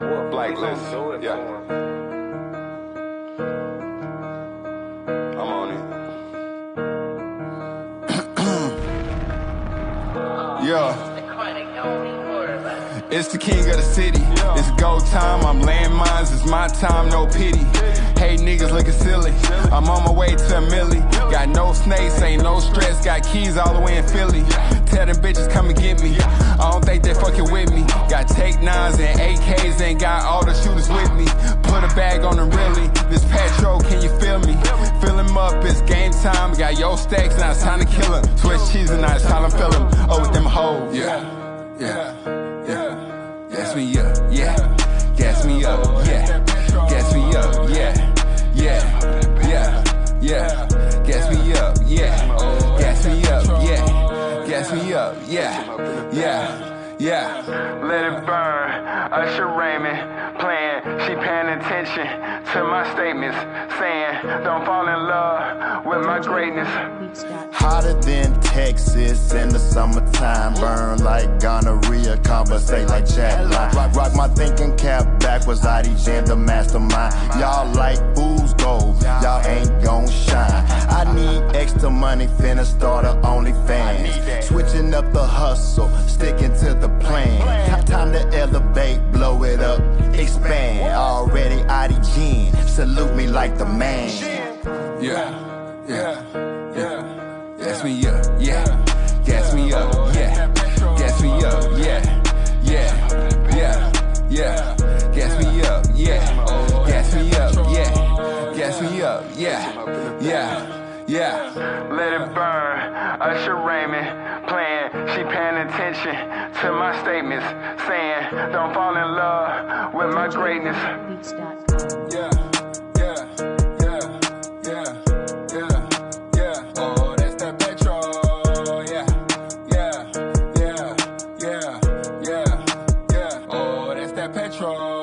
Blacklist, yeah. I'm on it. Yeah. It's the king of the city. It's go time, I'm laying mines, it's my time, no pity. Hey niggas looking silly, I'm on my way to a milli. Got no snakes, ain't no stress, got keys all the way in Philly. Tell them bitches come and get me, I don't think they fucking with me. Got take 9s and AKs, ain't got all the shooters with me. Put a bag on them really, this Petro, can you feel me? Fill him up, it's game time, got your stacks, now it's time to kill him. Switch cheese and now it's time to fill him, oh with them hoes. Gas me up, yeah. Gas me up, yeah. Gas me up, yeah. Gas me up, yeah. Gas me up, yeah. Gas me up, yeah. Let it burn. Usher Raymond playing. She paying attention to my statements, saying don't fall in love with my greatness. Hotter than Texas in the summertime. Burn like gonorrhea, conversate like chatline. Rock my thinking cap backwards, IDJ the mastermind. Y'all like booze gold, y'all ain't gon' shine. I need extra money, finna start a OnlyFans. Switching up the hustle, sticking to the plan. Time to elevate, blow it up, expand. Already IDJ, salute me like the man. Gas me up, yeah. Gas me up, yeah. Gas me up, yeah. Gas me up, yeah. Gas me up, yeah. Gas me up, yeah. Let it burn. Usher Raymond playing. She paying attention to my statements, saying don't fall in love with my greatness. Yeah. Oh, that's that Petro. Yeah. Oh, that's that Petro.